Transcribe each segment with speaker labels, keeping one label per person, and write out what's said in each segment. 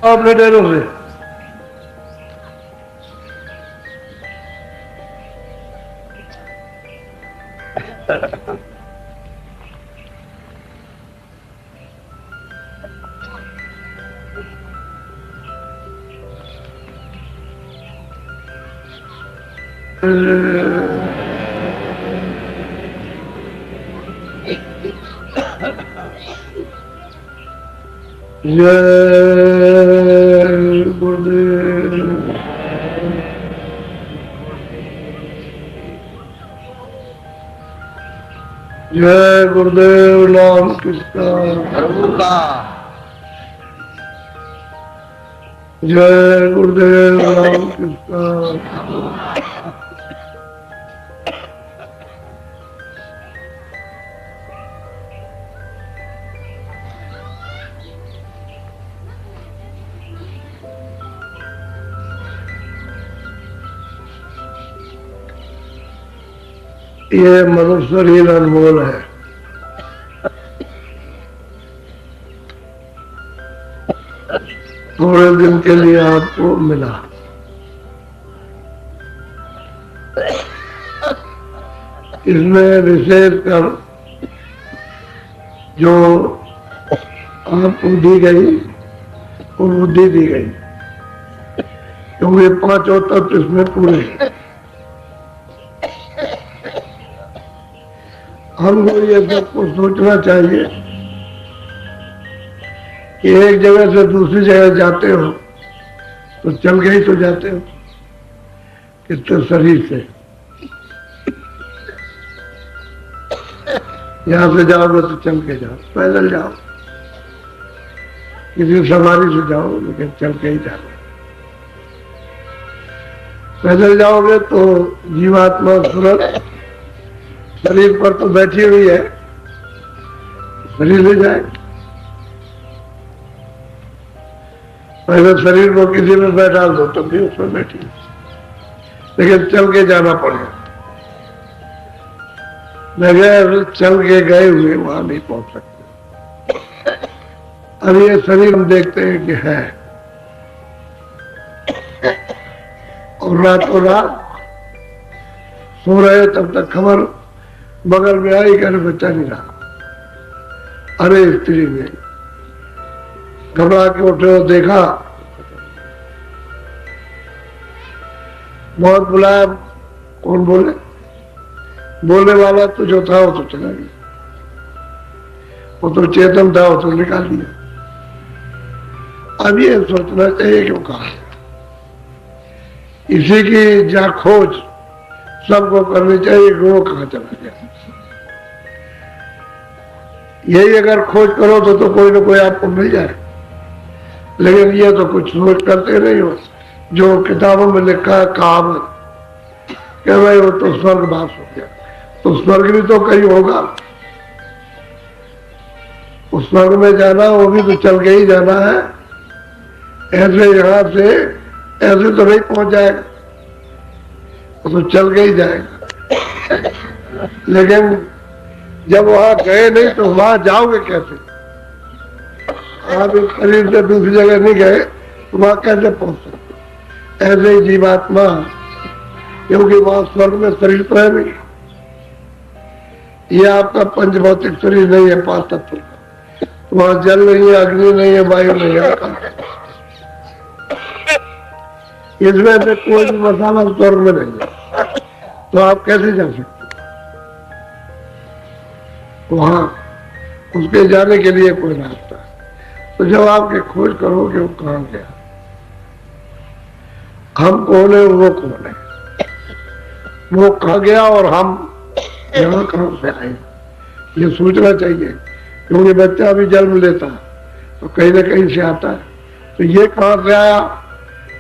Speaker 1: अपने डेरों से जय गुरुदेव। जय गुरुदेव नाम कृष्ण। जय गुरुदेव नाम कृष्ण। ये मनुष्य शरीर अनमोल है। थोड़े दिन के लिए आपको मिला। इसमें विशेष कर जो आपको दी गई वो बुद्धि दी गई, क्योंकि पांचों तत्व इसमें पूरे हैं। हमको ये सब कुछ सोचना चाहिए कि एक जगह से दूसरी जगह जाते हो तो चल के ही तो जाते हो, कितने शरीर से। यहाँ से जाओगे तो चल के जाओ, पैदल जाओ, किसी सवारी से जाओ, लेकिन चल के ही जाओ। पैदल जाओगे तो जीवात्मा सूरत शरीर पर तो बैठी हुई है, शरीर ले जाए। पहले शरीर को किसी में बैठा दो तो भी उसमें बैठी, लेकिन चल के जाना पड़ेगा। बगैर चल के गए हुए वहां नहीं पहुंच सकते। अब ये शरीर हम देखते हैं कि है, और रातों रात सो रहे तब तक खबर बगल में आई कि अरे बच्चा नहीं रहा। अरे स्त्री ने घबरा के उठे और देखा, बहुत बुलाया, कौन बोले, बोलने वाला तो जो था वो तो चला गया, वो तो चेतन था, वो तो निकाल दिया। अब ये सोचना चाहिए क्यों कहा, इसी की जा खोज सबको करनी चाहिए कि वो कहाँ चला गया। यही अगर खोज करो तो कोई ना कोई आपको मिल जाए, लेकिन ये तो कुछ सोच करते नहीं हो। जो किताबों में लिखा है कहावत कि भाई वो तो स्वर्गवास हो गया, तो स्वर्ग भी तो कहीं होगा। उस स्वर्ग में जाना वो भी तो चल के ही जाना है, ऐसे यहाँ से ऐसे तो नहीं पहुंच जाएगा, वो तो चल के ही जाएगा। लेकिन जब वहां गए नहीं तो वहां जाओगे कैसे? आप इस शरीर से दूसरी जगह नहीं गए तो वहां कैसे पहुंच सकते? ऐसे ही जीवात्मा, क्योंकि वहां स्वर्ग में शरीर तो है नहीं, ये आपका पंचभौतिक शरीर नहीं है, पांच तत्व का। वहां जल नहीं है, अग्नि नहीं है, वायु नहीं है, इसमें से कोई भी मसाला स्वर्ग में नहीं है, तो आप कैसे जा सकते? वहां उसके जाने के लिए कोई रास्ता है। तो जब आपके खोज करोगे वो कहाँ गया, हम कौन है, वो कौन है, वो कहाँ गया और हम यहाँ कहाँ से आए, ये सोचना चाहिए। क्योंकि बच्चा अभी जन्म लेता है तो कहीं ना कहीं से आता है, तो ये कहाँ से आया,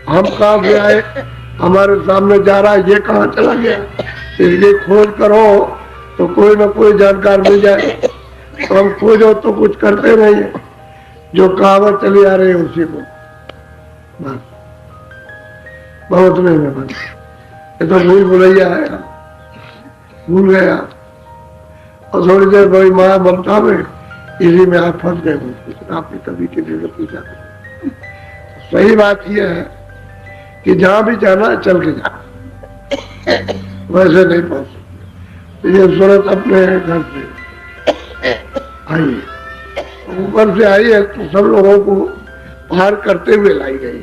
Speaker 1: हम कहाँ से आए, हमारे सामने जा रहा है, ये कहाँ चला गया। इसकी खोज करो तो कोई ना कोई जानकार मिल जाए। तो हम खोजो तो कुछ करते नहीं है, जो कहावत चली आ रही है उसी को बस बहुत नहीं है। बस ये तो भूल भुलैया है, भूल गया। और थोड़ी देर बड़ी माया ममता में इसी में आप फंस गए। आपने कभी किसी से पूछा सही बात यह है कि जहां भी जाना है चल के जाना, वैसे नहीं पहुंच सकते। ये सूरत अपने घर से आई है, ऊपर से आई है तो सब लोगों को पार करते हुए लाई गई।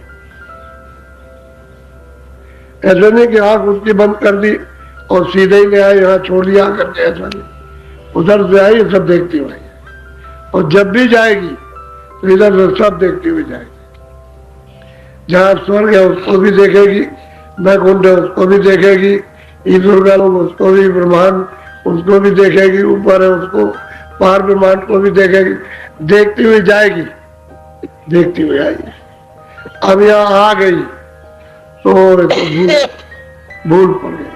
Speaker 1: ऐसा नहीं कि आंख उसकी बंद कर दी और सीधे ही ले आए यहाँ छोड़ दिया करके, ऐसा नहीं, उधर से आई सब देखती हुई आई, और जब भी जाएगी तो इधर से सब देखती हुई जाएगी। जहाँ स्वर्ग है उसको भी देखेगी, वैकुंठ है उसको भी देखेगी, ईश्वर का लोग उसको भी, ब्रह्मांड उसको भी देखेगी, ऊपर है उसको, पार ब्रह्मांड को भी देखेगी, देखती हुई जाएगी, देखती हुई आएगी। अब यहाँ आ गई तो भूल पड़ गई।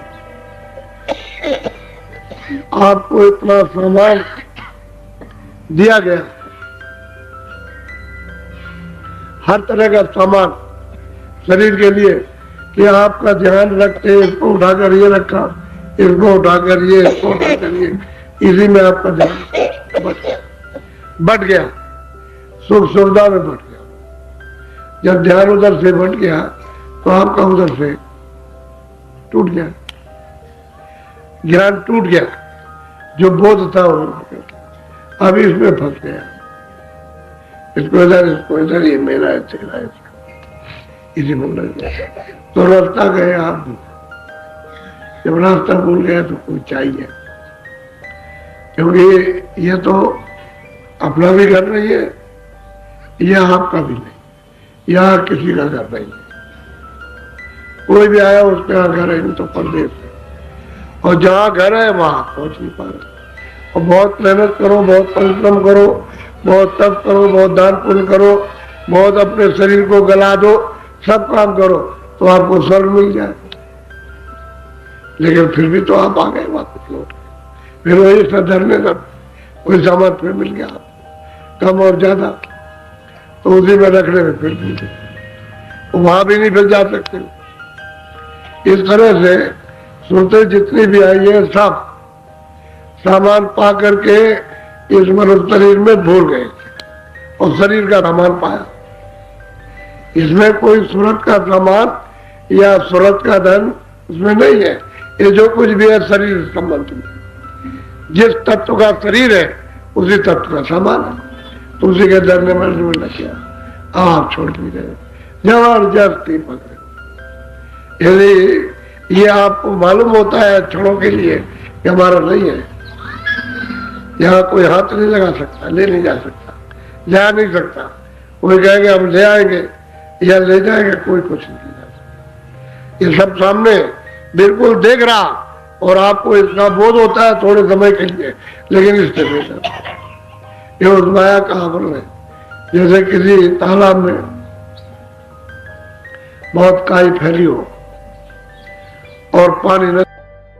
Speaker 1: आपको इतना सामान दिया गया, हर तरह का सामान शरीर के लिए, कि आपका ध्यान रखते, इसको उठाकर ये रखा, इसको उठाकर ये, इसको उठाकर ये, इसी में आपका ध्यान बढ़ गया, सुख सुविधा में बढ़ गया। जब ध्यान उधर से बढ़ गया तो आपका उधर से टूट गया, ज्ञान टूट गया, जो बोध था वो अभी इसमें फंस गया, इसको इधर, ये मेरा है, तेरा है, इसी में लग गया। तो रास्ता गए आप, जब रास्ता भूल गए तो कोई चाहिए, क्योंकि ये तो अपना भी घर नहीं है, यह आपका भी नहीं, यह किसी का घर नहीं है। कोई भी आया उसके यहाँ घर है, नहीं तो परदेश है, और जहाँ घर है वहां पहुंच नहीं पा रहे। और बहुत मेहनत करो, बहुत परिश्रम करो, बहुत तप करो, बहुत दान पुण्य करो, बहुत अपने शरीर को गला दो, सब काम करो तो आपको स्वर्ग मिल जाए, लेकिन फिर भी तो आप आ गए वापस लौट, फिर वही धरने तक वही सामान फिर मिल गया, कम और ज्यादा, तो उसी में रखने में फिर मिल गया, वहां भी नहीं फिर जा सकते। इस तरह से सुनते जितनी भी आई है सब सामान पा करके इस मनुष्य शरीर में भूल गए और शरीर का सामान पाया। इसमें कोई सूरत का सामान या सूरत का धन उसमें नहीं है, ये जो कुछ भी है शरीर संबंधी, जिस तत्व का शरीर है उसी तत्व का सामान है, तो उसी के धरने में लग गया, आप छोड़ भी गए, जबरदस्ती पकड़े। यदि ये आपको मालूम होता है क्षणों के लिए कि हमारा नहीं है, यहाँ कोई हाथ नहीं लगा सकता, ले नहीं जा सकता, जा नहीं सकता, कोई कहेंगे हम ले आएंगे या ले जाएंगे, कोई कुछ नहीं जा सकता। ये सब सामने बिल्कुल देख रहा, और आपको इसका बोध होता है थोड़े समय के लिए, लेकिन इससे बेहतर ये उस माया का आवरण है। जैसे किसी तालाब में बहुत काई फैली हो और पानी न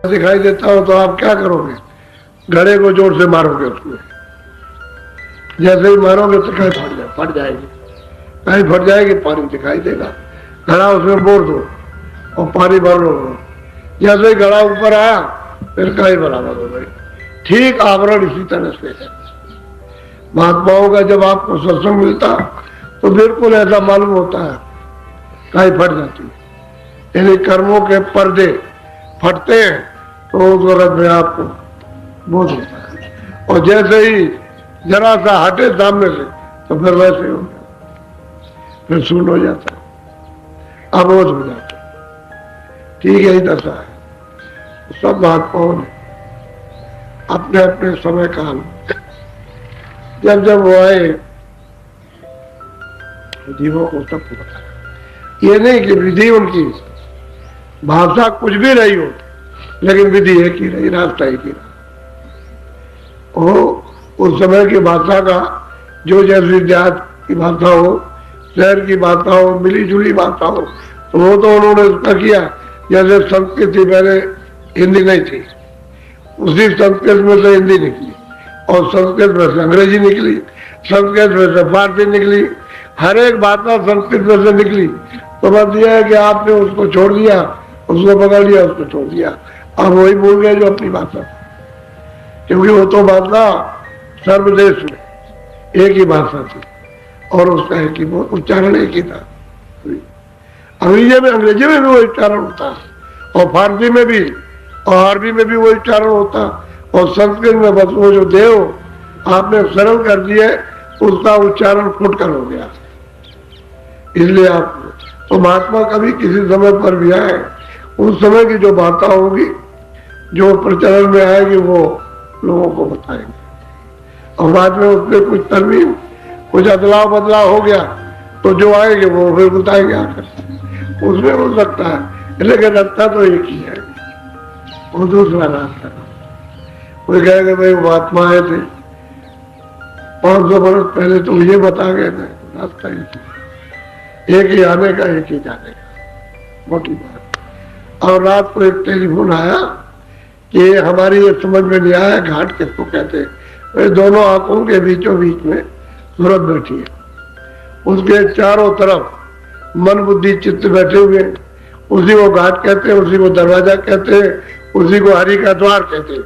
Speaker 1: दिखाई देता हो, तो आप क्या करोगे? घड़े को जोर से मारोगे उसमें, जैसे ही मारोगे तो कहीं फट जाएगी, कहीं फट जाएगी, पानी दिखाई देगा, घड़ा उसमें बोर दो और पानी भर लो, जैसे ही घड़ा ऊपर आया फिर कहीं बराबर हो गई। ठीक आवरण इसी तरह से है। महात्माओं का जब आपको सत्संग मिलता तो बिल्कुल ऐसा मालूम होता है, कहीं फट जाती है, यानी कर्मों के पर्दे फटते हैं तो उस वक्त में आपको बोध होता है, और जैसे ही जरा सा हटे सामने से तो फिर वैसे हो जाता, फिर शून्य हो जाता, अबोध हो जाता। ठीक है, दशा है। सब महात्माओं ने अपने अपने समय काल जब जब वो आए जीवों को सब बताया। ये नहीं कि विधि उनकी भाषा कुछ भी रही हो, लेकिन विधि एक ही रही, रास्ता एक ही रहा। उस समय की भाषा का जो जैसी जात की भाषा हो, शहर की भाषा हो, मिली जुली भाषा हो, तो वो तो उन्होंने उसका किया। जैसे संस्कृत थी, पहले हिंदी नहीं थी, उसी संस्कृत में से हिंदी निकली, और संस्कृत में से अंग्रेजी निकली, संस्कृत में से फारसी निकली, हर एक भाषा संस्कृत में से निकली। तो बात यह है कि आपने उसको छोड़ दिया, उसको पकड़ लिया, उसको छोड़ दिया, अब वही भूल गए जो अपनी भाषा, क्योंकि वो तो भाषा सर्वदेश में एक ही भाषा थी और उसका एक ही उच्चारण एक ही था। अंग्रेजी में भी वही उच्चारण होता है, और फारसी में भी, और अरबी में भी वही उच्चारण होता है, और संस्कृत में बस वो जो देव आपने सरल कर दिए उसका उच्चारण फुट कर हो गया। इसलिए आप तो महात्मा कभी किसी समय पर भी आए, उस समय की जो बातें होगी, जो प्रचलन में आएगी, वो लोगों को बताएंगे, और बाद में उसमें कुछ तरमीम, कुछ अदलाव बदलाव हो गया तो जो आएंगे वो फिर बताएंगे आकर। उसमें हो सकता है, लेकिन रास्ता तो एक ही है, वो दूसरा रास्ता। कोई कहेगा भाई महात्मा आए थे 500 वर्ष पहले, तो ये बता गए थे, रास्ता एक ही आने का, एक ही जाने का, मोटी बात। और रात को एक टेलीफोन आया कि हमारी ये समझ में नहीं आया घाट किसको कहते हैं। दोनों आंखों के बीचों बीच में सूरत बैठी है, उसके चारों तरफ मन बुद्धि चित्त बैठे हुए, उसी को घाट कहते हैं, उसी को दरवाजा कहते हैं, उसी को हरि का द्वार कहते हैं,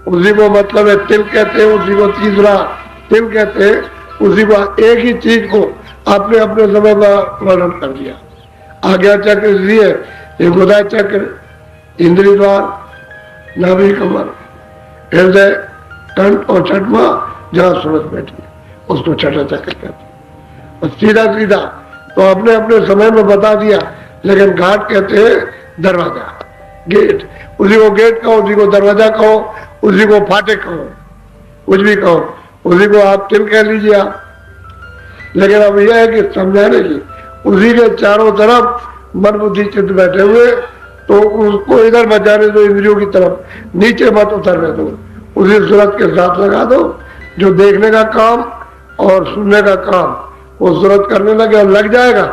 Speaker 1: उसी को मतलब है तिल कहते हैं, उसी को तीसरा तिल कहते हैं, उसी को एक ही चीज को आपने अपने समय का वर्णन कर दिया। आज्ञा चक्र इसलिए हृदय चक्र, इंद्रिय द्वार, नाभि कमर, हृदय, कंठ और छठवा जहाँ सूरत बैठी है उसको छठा चक्र कहते हैं। और सीधा सीधा तो अपने अपने समय में बता दिया, लेकिन घाट कहते हैं दरवाजा, गेट, उसी को गेट कहो, उसी को दरवाजा कहो, उसी को फाटक कहो, कुछ भी कहो, उसी को आप तिल कह लीजिए आप। लेकिन अब यह है कि समझाने की, उसी के चारों तरफ मन बुद्धि चित्त बैठे हुए, तो उसको इधर मत जाने दो, इंद्रियों की तरफ नीचे मत उतरने दो, उसी सूरत के साथ लगा दो। जो देखने का काम और सुनने का काम वो सूरत करने लगे और लग जाएगा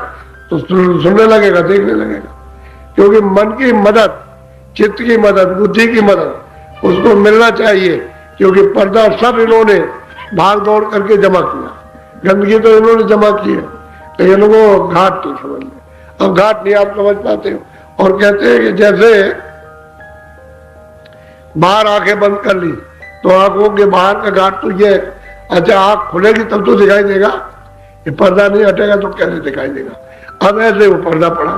Speaker 1: तो सुनने लगेगा, देखने लगेगा। क्योंकि मन की मदद, चित्त की मदद, बुद्धि की मदद उसको मिलना चाहिए, क्योंकि पर्दा सब इन्होंने भाग दौड़ करके जमा किया, गंदगी तो इन्होंने जमा की है, लेकिन वो घाट नहीं समझ में। अब घाट नहीं आप समझ पाते हो, और कहते हैं कि जैसे बाहर आंखें बंद कर ली तो आंखों के बाहर का घाट तो ये, अच्छा आंख खुलेगी तब तो दिखाई देगा, ये पर्दा नहीं हटेगा तो कैसे दिखाई देगा। अब ऐसे वो पर्दा पड़ा,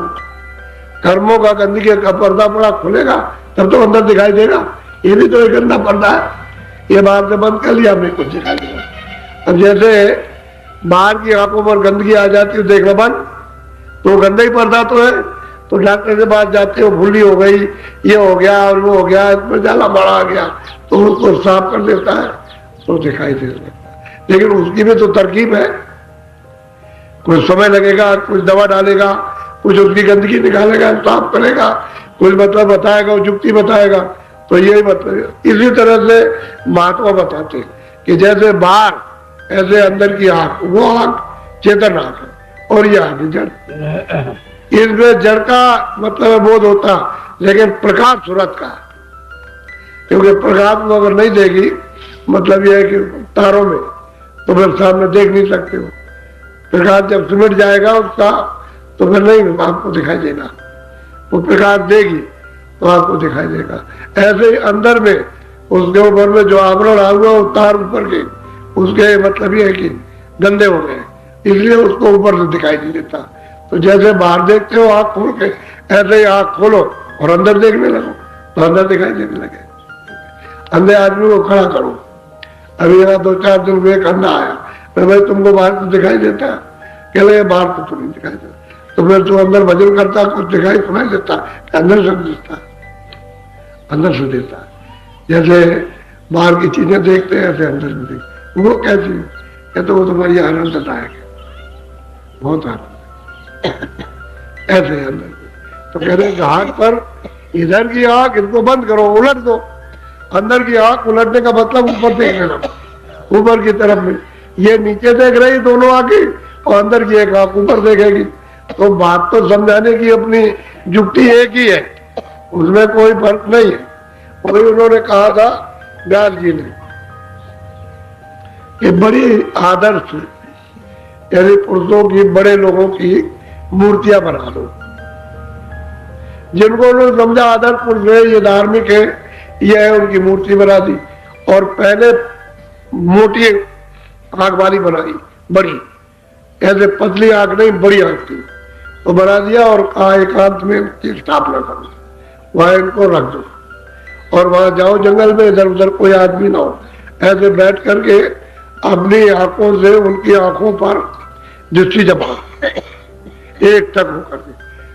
Speaker 1: कर्मों का गंदगी का पर्दा पड़ा, खुलेगा तब तो अंदर दिखाई देगा। ये भी तो एक गंदा पर्दा है, ये बाहर से बंद कर लिया, हमें कुछ दिखाई देगा। अब जैसे बाहर की आंखों पर गंदगी आ जाती है, देखना बंद, तो गंदा ही पर्दा तो है। तो डॉक्टर के पास जाते हो, भूली हो गई, ये हो गया और वो हो गया, इसमें जाला बड़ा आ गया, तो उसको साफ कर देता है तो दिखाई दे सकता है। लेकिन उसकी भी तो तरकीब है, कुछ समय लगेगा, कुछ दवा डालेगा, कुछ उसकी गंदगी निकालेगा, साफ करेगा, कुछ मतलब बताएगा, युक्ति बताएगा। तो यही मतलब इसी तरह से महात्मा बताते कि जैसे बाहर ऐसे अंदर की आंख, वो आंख चेतन आंख है, और ये आंख जड़, इसमें जड़ का मतलब बोध होता, लेकिन प्रकाश सूरत का, क्योंकि प्रकाश में अगर नहीं देगी मतलब यह है कि तारों में, तो फिर सामने देख नहीं सकते हो। प्रकाश जब सिमट जाएगा उसका तो फिर नहीं आपको दिखाई देगा, वो प्रकाश देगी तो आपको दिखाई देगा। ऐसे ही अंदर में उसके ऊपर में जो आवरण आ हुआ तार ऊपर के, उसके मतलब ये है कि गंदे हो गए, इसलिए उसको ऊपर से दिखाई नहीं देता। तो जैसे बाहर देखते हो आंख खोल के, ऐसे ही आंख खोलो और अंदर देखने लगो तो अंदर दिखाई देने लगे। अंधे आदमी को खड़ा करो, अभी यहाँ 2-4 दिन में एक अंधा आया, मैं भाई तुमको बाहर तो दिखाई देता है, कह रहे बाहर तो नहीं दिखाई देता, तो फिर तू अंदर भजन करता, कुछ दिखाई सुनाई देता, अंदर से दिखता, अंदर से देता है। जैसे बाहर की चीजें देखते हैं ऐसे अंदर में देखते। वो कैसी है, तो वो तुम्हारी आनंददायक है, बहुत आनंद ऐसे अंदर। तो कह रहे घाट पर इधर की आंख इनको बंद करो, उलट दो, अंदर की आंख उलटने का मतलब ऊपर देखने लगा, ऊपर की तरफ में। ये नीचे देख रही दोनों आंखें और अंदर की एक आंख ऊपर देखेगी। तो बात तो समझाने की अपनी युक्ति एक ही है, उसमें कोई फर्क नहीं है। वही उन्होंने कहा था व्यास जी ने कि बड़ी आदर्श यानी पुरुषों की, बड़े लोगों की मूर्तियां बना दो, जिनको उन्होंने समझा आदर्श पुरुष है, ये धार्मिक है, ये है, उनकी मूर्ति बना दी। और पहले मोटी आंख वाली बनाई, बड़ी, ऐसे पतली आंख नहीं, बड़ी आंख थी, तो बना दिया और कहा एकांत में इनकी स्थापना करो, वहां इनको रख दो और वहां जाओ जंगल में, इधर उधर कोई आदमी ना हो। ऐसे बैठ करके अपनी आंखों से उनकी आंखों पर दृष्टि जमा, एक तक होकर के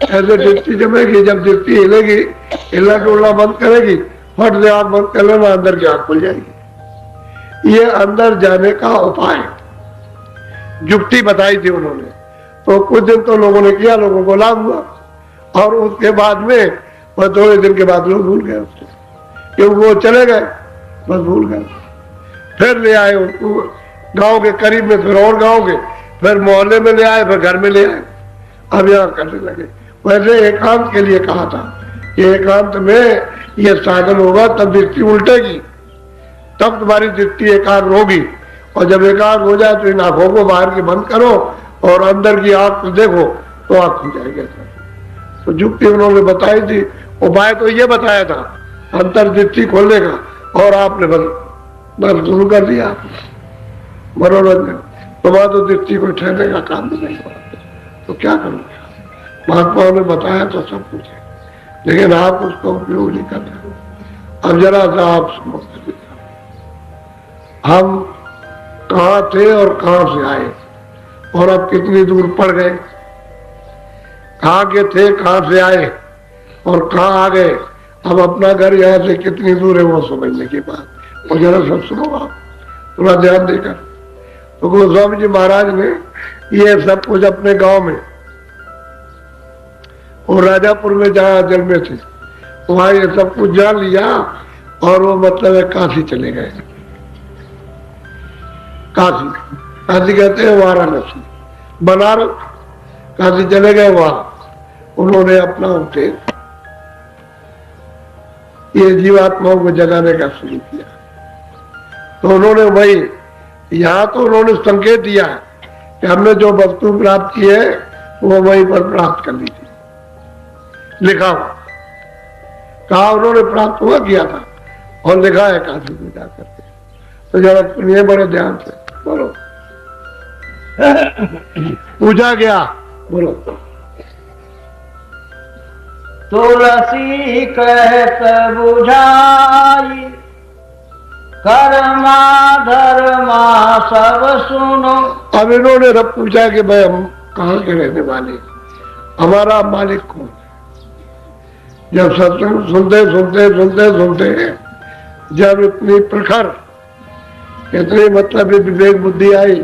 Speaker 1: ऐसे दृष्टि जमेगी। जब दृष्टि हिलेगी, हिलना डुलना बंद करेगी, फट से आंख बंद कर लेना, अंदर की आंख खुल जाएगी। ये अंदर जाने का उपाय युक्ति बताई थी उन्होंने। तो कुछ दिन तो लोगों ने किया, लोगों को लाभ हुआ, और उसके बाद में वह थोड़े दिन के बाद लोग भूल गए उसको, क्योंकि वो चले गए, बस भूल गए। फिर ले आए उनको गांव के करीब में, फिर और गांव के, फिर मोहल्ले में ले आए, फिर घर में ले आए, अब यहाँ करने लगे। वैसे एकांत के लिए कहा था कि एकांत में ये साधन होगा तब दृष्टि उल्टेगी, तब तुम्हारी दृष्टि एकाग्र होगी। और जब एकाग्र हो जाए तो इन आंखों को बाहर की बंद करो और अंदर की आंख को देखो तो आंख खुल जाएगी। तो युक्ति उन्होंने बताई थी, उपाय तो ये बताया था अंतर्दृष्टि खोलने का, और आपने बस शुरू कर दिया मनोरंजन। तुम्हारा तो दृष्टि को ठहरने का काम नहीं हुआ, तो क्या करोगे? महात्माओं ने बताया तो सब कुछ है, लेकिन आप उसका उपयोग नहीं कर रहे। अब जरा सा आप समझ, हम कहाँ थे और कहाँ से आए, और अब कितनी दूर पड़ गए। कहाँ के थे, कहाँ से आए और कहाँ आ गए। अब अपना घर यहाँ से कितनी दूर है वो समझने की बात। और जरा सब सुनो आप थोड़ा ध्यान देकर। तो गोस्वामी जी महाराज ने ये सब कुछ अपने गांव में और राजापुर में जहाँ जन्मे थे वहां ये सब कुछ जान लिया, और वो मतलब है काशी चले गए। काशी, काशी कहते हैं वाराणसी, बनारस, काशी चले गए। वहां उन्होंने अपना उठे ये जीवात्माओं को जगाने का शुरू किया। तो उन्होंने वही, यहाँ तो उन्होंने संकेत दिया कि हमने जो वस्तु प्राप्त की है वो वहीं पर प्राप्त कर ली थी, लिखा हुआ। कहा उन्होंने प्राप्त हुआ किया था और लिखा है काशी में जाकर के। तो जरा सुनिए बड़े ध्यान से, बोलो। पूछा गया, बोलो।
Speaker 2: तुलसी कहत बुझाई, कर्मा धर्मा सब सुनो।
Speaker 1: अब इन्होंने रब पूछा कि भाई हम कहाँ के रहने वाले, हमारा मालिक कौन है। जब सत्संग सुनते सुनते सुनते सुनते जब इतनी प्रखर, इतनी मतलब विवेक बुद्धि आई,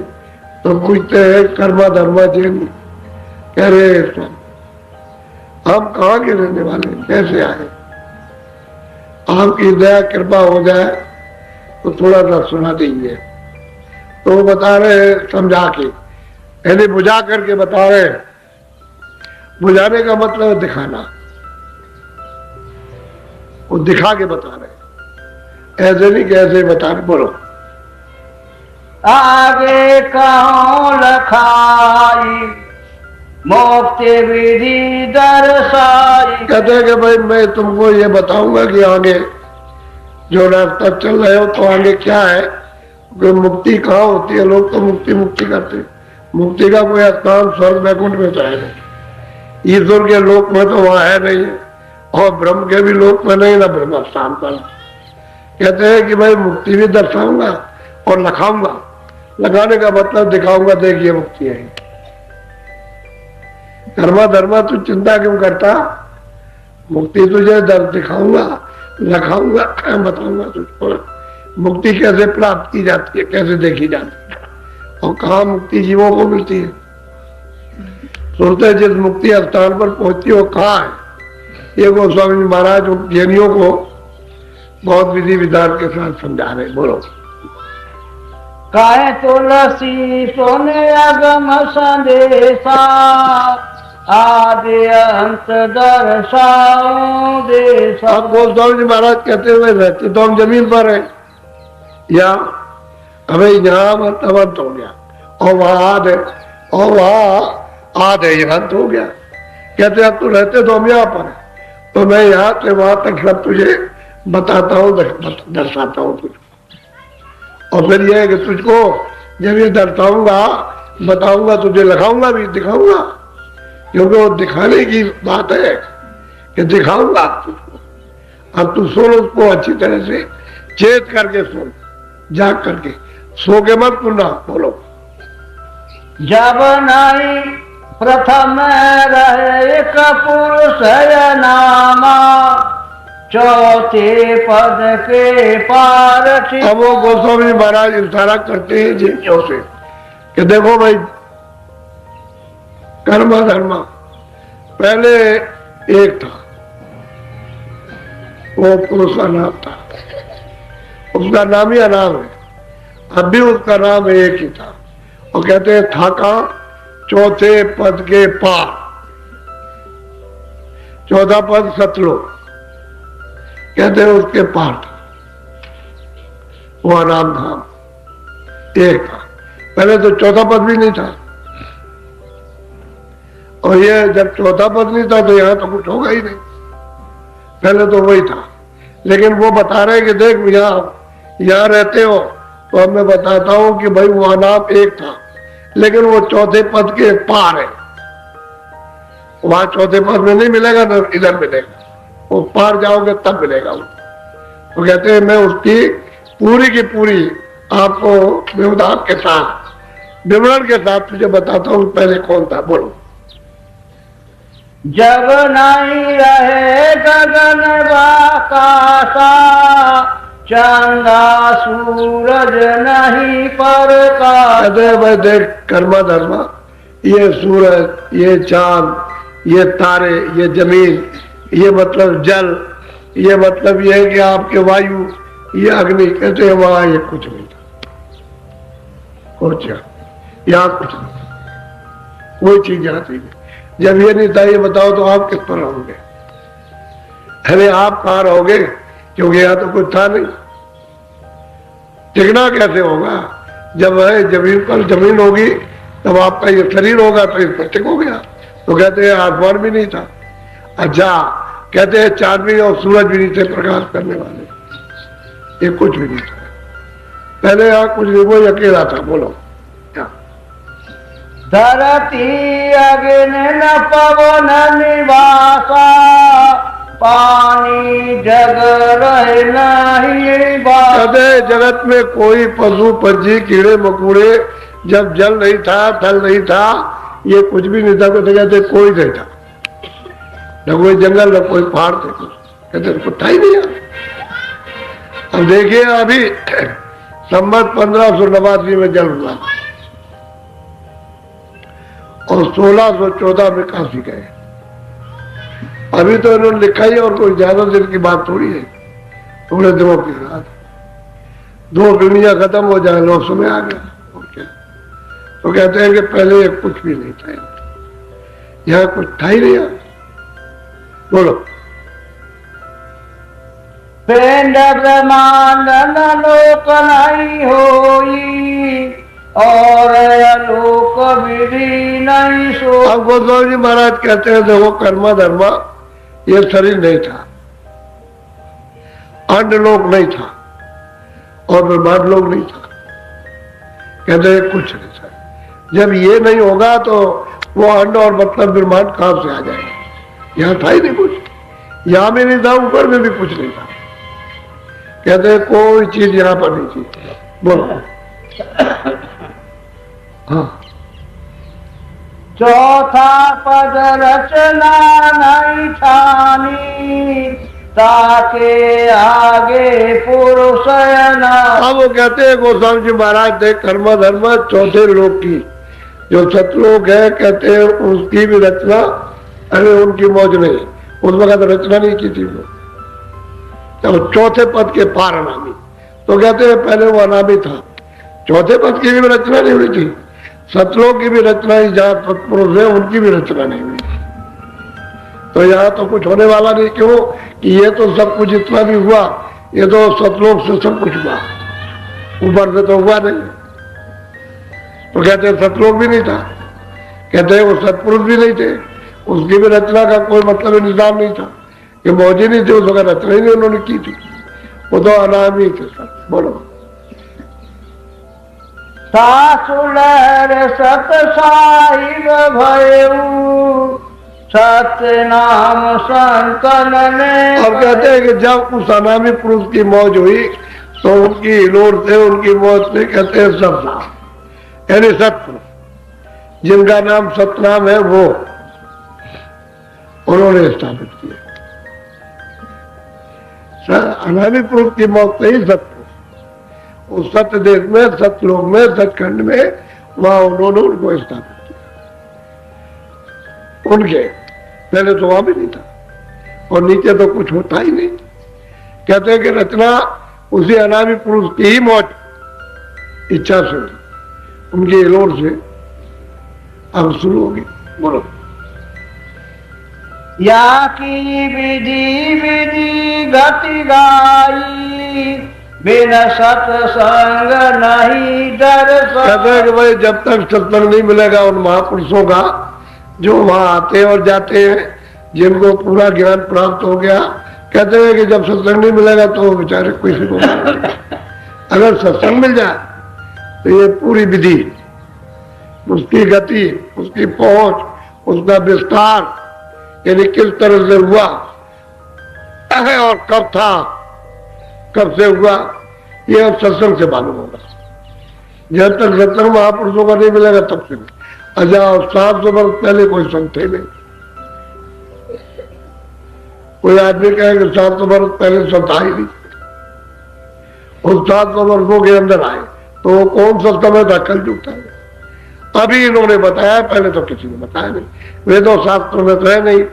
Speaker 1: तो पूछते हैं कर्मा धर्मा चेन, कह रहे हम कहाँ के रहने वाले, कैसे आए। आपकी दया कृपा हो जाए तो थोड़ा सा सुना दीजिए। तो वो बता रहे समझा के, यानी बुझा करके बता रहे। बुझाने का मतलब है दिखाना, वो दिखा के बता रहे, ऐसे नहीं कि ऐसे बता रहे। बोलो।
Speaker 2: आगे कहो लखाई, मुक्ति विधि दर्शाई।
Speaker 1: कहते हैं कि भाई मैं तुमको ये बताऊंगा कि आगे जो रास्ता चल रहे हो तो आगे क्या है, कि मुक्ति कहाँ होती है। लोग तो मुक्ति मुक्ति करते हैं, मुक्ति का कोई स्थान स्वर्ग वैकुंठ में तो है नहीं, ईश्वर के लोक में तो वहां है नहीं, और ब्रह्म के भी लोक में नहीं, ना ब्रह्म स्थान पर। कहते हैं कि भाई मुक्ति भी दर्शाऊंगा और लखाऊंगा। लगाने का मतलब दिखाऊंगा, देखिए मुक्ति है। कर्मा धर्मा तू चिंता क्यों करता, मुक्ति तुझे दर्द दिखाऊंगा, लखाऊंगा, बताऊंगा तुझको मुक्ति कैसे प्राप्त की जाती है, कैसे देखी जाती है, और कहाँ मुक्ति जीवों को मिलती है। सोचते जिस मुक्ति स्थान पर पहुंचती हो कहाँ है। ये गोस्वामी महाराज उन ज्ञानियों को बहुत विधि विधान के साथ समझा रहे। बोलो।
Speaker 2: काहे तुलसी सोने अगम संदेशा, आदि अंत दर्शाओ देशा।
Speaker 1: अब गोस्वामी जी महाराज कहते हुए रहते तो हम जमीन पर है, या हमें यहाँ मतलब अंत हो गया, और वहां आद है, और वहां आद है, यहाँ अंत हो गया। कहते अब तो रहते तो हम यहाँ पर है, तो मैं यहाँ से वहां तक सब तुझे बताता हूँ, दर्शाता हूँ तुझको। और फिर यह है कि तुझको जब ये दर्शाऊंगा, बताऊंगा, तुझे लिखाऊंगा भी, दिखाऊंगा। क्योंकि वो दिखाने की बात है कि दिखाऊंगा तुझको, अब तू सुन उसको अच्छी तरह से, चेत करके सुन, जाग करके, सो के मत सुनना। बोलो।
Speaker 2: जब नहीं प्रथम रहे एक पुरुष नामा, चौथे पद के पार।
Speaker 1: अब वो गोस्वामी महाराज इशारा करते हैं जिन्हों से कि देखो भाई, कर्म धर्म पहले एक था, वो पुरुष का नाम था, उसका नाम ही अनाम है, अब भी उसका नाम एक ही था। और कहते हैं था का चौथे पद के पार, चौथा पद सतलोक, कहते हैं उसके पार था, वो अनाम धाम एक था। पहले तो चौथा पद भी नहीं था, और ये जब चौथा पद नहीं था तो यहां तो कुछ होगा ही नहीं, पहले तो वही था। लेकिन वो बता रहे कि देख यहाँ रहते हो तो अब मैं बताता हूं कि भाई वो अनाम एक था, लेकिन वो चौथे पद के पार है। वहां चौथे पद में नहीं मिलेगा ना इधर मिलेगा, वो पार जाओगे तब मिलेगा वो। तो कहते हैं मैं उसकी पूरी की पूरी आपको विवरण के साथ तुझे बताता हूँ पहले कौन था। बोलो।
Speaker 2: जब नहीं रहे गगन आकाशा, चंदा सूरज नहीं प्रकाश।
Speaker 1: भाई देख, कर्मा धर्मा, ये सूरज, ये चांद, ये तारे, ये जमीन, ये मतलब जल, ये मतलब ये है कि आपके वायु, ये अग्नि, कहते हैं वहां ये कुछ नहीं था, कुछ यहाँ कुछ नहीं था, कोई चीज यहाँ थी। जब ये नहीं था, ये बताओ तो आप किस पर रहोगे? अरे आप कहाँ रहोगे, क्योंकि यहाँ तो कुछ था नहीं। टिकना कैसे होगा? जब है जमीन पर जमीन होगी तब आपका ये शरीर होगा तो इस पर टिकोगे आप। तो कहते हैं आसमान भी नहीं था। अच्छा, कहते हैं चांद भी और सूरज भी नहीं थे प्रकाश करने वाले, ये कुछ भी नहीं था पहले, यहाँ कुछ नहीं, वो अकेला था। बोलो।
Speaker 2: धरती अग्नि न पवन निवासा, पानी जग रहे नहीं बासा।
Speaker 1: कहते जगत में कोई पशु पक्षी कीड़े मकोड़े, जब जल नहीं था, थल नहीं था, ये कुछ भी नहीं था। कहते कोई नहीं था, न कोई जंगल, न कोई पहाड़ थे, कहते कुछ था ही नहीं। अब देखिए अभी संवत 1589 में जल हुआ और 1614 में काशी गए। अभी तो इन्होंने लिखा ही, और कोई ज्यादा दिन की बात थोड़ी है, थोड़े दिनों की बात। 2 दुनिया खत्म हो जाए, लोग समय आ गया, और क्या। तो कहते हैं कि पहले कुछ भी नहीं था, यहाँ कुछ था ही नहीं। बोलो।
Speaker 2: पिंड ब्रह्मांड लोक नहीं होई, और लोक विधि नहीं सो।
Speaker 1: अब गोस्वामी जी महाराज कहते हैं देखो, कर्मा धर्मा ये शरीर नहीं था, अंड लोक नहीं था, और ब्रह्मांड लोक नहीं था, कहते हैं कुछ नहीं था। जब ये नहीं होगा तो वो अंड और मतलब ब्रह्मांड कहां से आ जाएगा? यहाँ था ही नहीं कुछ, यहाँ भी नहीं था, ऊपर में भी कुछ नहीं था। कहते हैं कोई चीज यहाँ पर नहीं थी। बोलो। हाँ।
Speaker 2: चौथा पद रचना नहीं ठानी, ताके आगे पुरुष ना।
Speaker 1: अब वो कहते हैं गोस्वामी जी महाराज, देख कर्म धर्म चौथे लोक की, जो सतलोक है, कहते हैं उसकी भी रचना, अरे उनकी मौज नहीं, उस वक्त रचना नहीं की थी वो, तो चौथे पद के पार अनामी। तो कहते हैं पहले वो अनामी था, चौथे पद की भी रचना नहीं हुई थी, सतलोक की भी रचना ही, जहाँ सत्पुरुष है उनकी भी रचना नहीं हुई। तो यहाँ तो कुछ होने वाला नहीं। क्यों कि ये तो सब कुछ इतना भी हुआ, ये तो सतलोक से सब कुछ हुआ, ऊपर से तो हुआ नहीं। तो कहते हैं सतलोक भी नहीं था, कहते हैं वो सत्पुरुष भी नहीं थे, उसकी भी रचना का कोई मतलब निजाम नहीं था, कि मौजी नहीं थे उस वक्त, रचना ही नहीं उन्होंने की थी, वो तो अनामी थे सब। बोलो।
Speaker 2: सासु लहर सत साहिब भयऊ, सत्य नाम संतन ने।
Speaker 1: और कहते हैं कि जब उस अनामी पुरुष की मौज हुई तो उनकी हिलोर से, उनकी मौत से कहते हैं सतनाम, यानी सत्पुरुष जिनका नाम सतनाम है वो उन्होंने स्थापित किया। अनामी पुरुष की मौत से ही सत्पुरुष उस सत्य देश में, सतलोक में, सचखंड में, वहां उन्होंने उनको स्थापित किया। उनके पहले तो वहां भी नहीं था और नीचे तो कुछ होता ही नहीं। कहते हैं कि रचना उसी अनामी पुरुष की ही मौत इच्छा से, उनकी हिलोर से अब शुरू होगी। बोलो।
Speaker 2: या की विधि विधि गति गाई, बिना सत्संग नहीं दर्शन।
Speaker 1: कहते हैं कि भाई जब तक सत्संग नहीं मिलेगा उन महापुरुषों का जो वहां आते और जाते हैं, जिनको पूरा ज्ञान प्राप्त हो गया, कहते हैं कि जब सत्संग नहीं मिलेगा तो बेचारे किसी को अगर सत्संग मिल जाए तो ये पूरी विधि, उसकी गति, उसकी पहुंच, उसका विस्तार, यानी किस तरह से हुआ है और कब था, कब से हुआ, ये अब सत्संग से मालूम होगा। जब तक सत्संग महापुरुषों का नहीं मिलेगा तब से नहीं। अच्छा, 700 वर्ष पहले कोई संत थे नहीं। कोई आदमी कहे कि 700 वर्ष पहले संत आए नहीं, उस 700 वर्षों के अंदर आए तो कौन सा समय था? कल जुगता है। अभी इन्होंने बताया, पहले तो किसी ने बताया नहीं। वेदों शास्त्रों में तो है नहीं,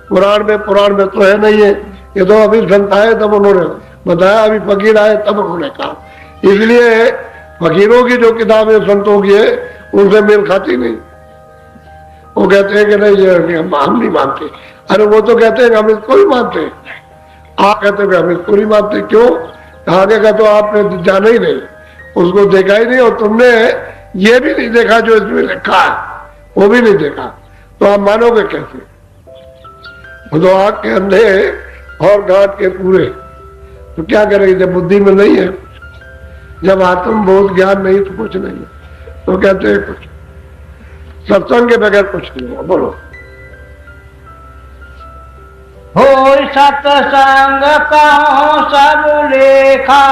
Speaker 1: पुराण में तो है नहीं है। ये तो अभी संत आए तब उन्होंने बताया, अभी फकीर आए तब उन्होंने कहा। इसलिए फकीरों की जो किताबें संतों की है उनसे मेल खाती नहीं। वो कहते हैं कि नहीं ये हम नहीं मानते। अरे वो तो कहते हैं हम इसको ही मानते हैं, आप कहते हैं हम इसको नहीं मानते। क्यों? आगे का तो आपने जाना ही नहीं, उसको देखा ही नहीं, और तुमने ये भी नहीं देखा जो इसमें लिखा है, वो भी नहीं देखा, तो आप मानोगे कैसे? वो तो आग के अंधे और घाट के पूरे, तो क्या करेंगे जब बुद्धि में नहीं है, जब आत्मबोध ज्ञान नहीं तो कुछ नहीं है। तो कहते हैं कुछ सत्संग के बगैर कुछ नहीं होगा। बोलो।
Speaker 2: हो सत्संग कहो सब लेखा,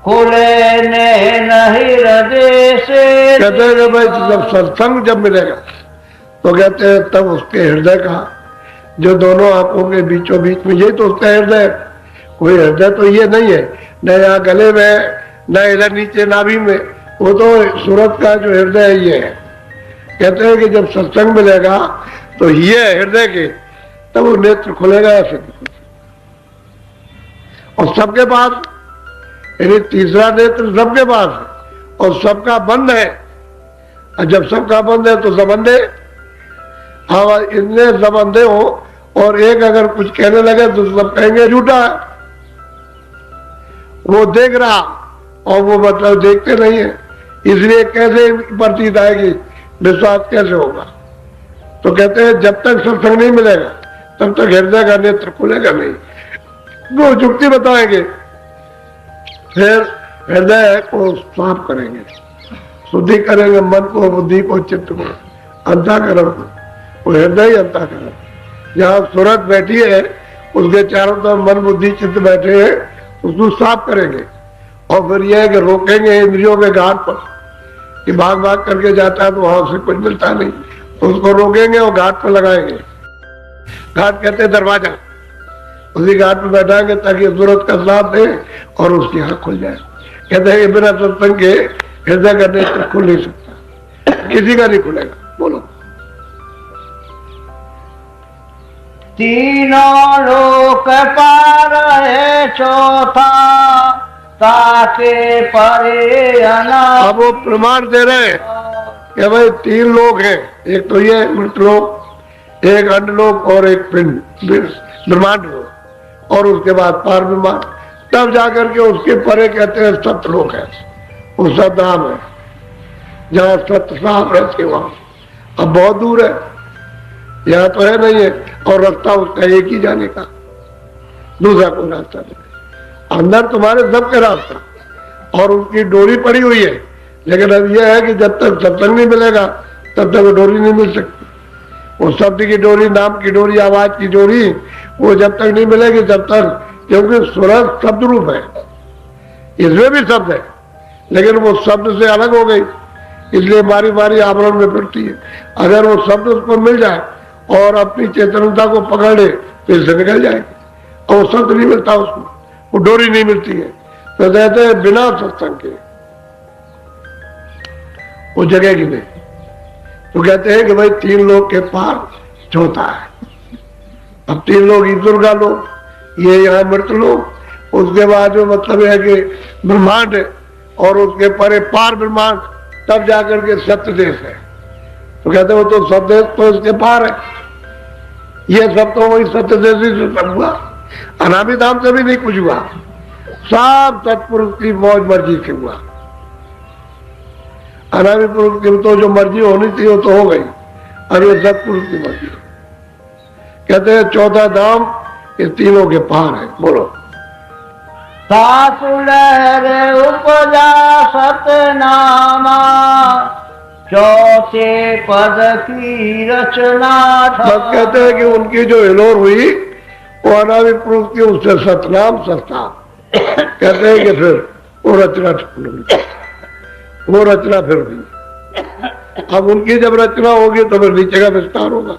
Speaker 2: खुले ने नहीं हृदय से।
Speaker 1: कहते हैं कि भाई जब सत्संग जब मिलेगा तो कहते हैं तब उसके हृदय का, जो दोनों आंखों के बीचों बीच में, यही तो उसका हृदय। कोई हृदय तो ये नहीं है, न यहाँ गले में, न इधर नीचे नाभि में, वो तो सूरत का जो हृदय है ये है। कहते हैं कि जब सत्संग मिलेगा तो ये हृदय के, तब वो नेत्र खुलेगा ऐसे। और सबके पास, यानी तीसरा नेत्र सबके पास है और सबका बंद है। और जब सबका बंद है तो सबंधे, हाँ इतने सबंधे हो और एक अगर कुछ कहने लगे तो सब कहेंगे झूठा है। वो देख रहा और वो मतलब देखते नहीं है, इसलिए कैसे प्रतीत आएगी, विश्वास कैसे होगा? तो कहते हैं जब तक सत्संग नहीं मिलेगा तब तक हृदय का नेत्र खुलेगा नहीं। वो युक्ति बताएंगे, फिर हृदय को साफ करेंगे, शुद्धि करेंगे, मन को, बुद्धि को, चित्त को, अंतःकरण को। वो हृदय ही अंतःकरण, जहाँ सूरत बैठी है उसके चारों तरफ मन, बुद्धि, चित्त बैठे हैं, उसको साफ करेंगे। और फिर यह है कि रोकेंगे इंद्रियों के घाट पर, कि भाग भाग करके जाता है तो वहां से कुछ मिलता नहीं, उसको रोकेंगे और घाट पर लगाएंगे। घाट कहते हैं दरवाजा, उसी घाट पर बैठाएंगे ताकि सूरत का साथ दे और उसकी आंख खुल जाए। कहते हैं कि बिना सत्संग के हृदय का नेत्र खुल नहीं सकता, किसी का नहीं खुलेगा। बोलो।
Speaker 2: तीनों लोक पार है चौथा, ताके परे अनाथ।
Speaker 1: अब वो प्रमाण दे रहे हैं कि भाई 3 लोग हैं, एक तो ये मृतलोक, एक अंडलोक और एक पिंड ब्रह्मांड लोक, और उसके बाद पार ब्रह्मांड। तब जाकर के उसके परे कहते हैं सतलोक है, वो सतधाम है, जहाँ सत्य साफ रहते वहां। अब बहुत दूर है, यहाँ तो है नहीं है, और रास्ता उसका एक ही जाने का, दूसरा कोई रास्ता नहीं। अंदर तुम्हारे सबके रास्ता और उसकी डोरी पड़ी हुई है, लेकिन अब यह है कि जब तक सत्संग नहीं मिलेगा तब तक वो डोरी नहीं मिल सकती। वो शब्द की डोरी, नाम की डोरी, आवाज की डोरी, वो जब तक नहीं मिलेगी जब तक, क्योंकि सूरत शब्द रूप है, इसमें भी शब्द है, लेकिन वो शब्द से अलग हो गई, इसलिए बारी बारी आवरण में फिरती है। अगर वो शब्द उसको मिल जाए और अपनी चेतनता को पकड़ ले तो इससे निकल जाएगी, और वो शब्द नहीं मिलता उसको, वो डोरी नहीं मिलती है, तो कहते हैं बिना सत्संग के वो जगह की नहीं। तो कहते हैं कि भाई तीन लोग के पार चौथा है। अब तीन लोग ईश्वर का लोग, ये यहाँ मृत लोग, उसके बाद जो मतलब है कि ब्रह्मांड है, और उसके परे पार ब्रह्मांड, तब जाकर के सत्य देश है। तो कहते हो तो सब देश तो इसके पार है, ये सब तो वही सत्य देश ही से सब हुआ, अनामी धाम से भी नहीं कुछ हुआ, सब सत्पुरुष की मौज मर्जी से हुआ। अनामी पुरुष की तो जो मर्जी होनी थी वो तो हो गई, अब ये सत्पुरुष की मर्जी। कहते हैं चौथा धाम ये तीनों के पार है। बोलो।
Speaker 2: सासु लहर उपजा सतनामा, चौथे पद की रचना।
Speaker 1: बस कहते हैं कि उनकी जो हिलोर हुई वो अनामी पुरुष की, उससे सतनाम सस्ता। कहते हैं कि फिर वो रचना, वो रचना फिर हुई। अब उनकी जब रचना होगी तो फिर नीचे का विस्तार होगा,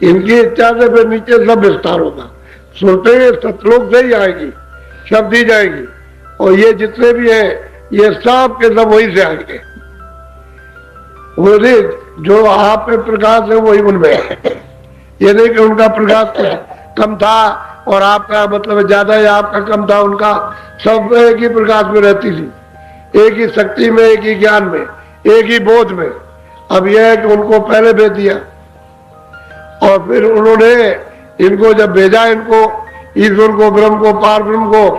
Speaker 1: इनकी इच्छा से फिर नीचे सब विस्तार होगा। सुनते सतलोक से ही आएगी, शब्द ही जाएगी, और ये जितने भी हैं ये सब के सब वही से आएंगे। वो जो आप में प्रकाश है वही उनमें है, ये नहीं कि उनका प्रकाश कुछ कम था और आपका मतलब ज्यादा है, आपका कम था, उनका सब एक ही प्रकाश में रहती थी, एक ही शक्ति में, एक ही ज्ञान में, एक ही बोध में। अब यह है कि उनको पहले भेज दिया और फिर उन्होंने इनको जब भेजा, इनको ईश्वर को, ब्रह्म को, पार ब्रह्म को,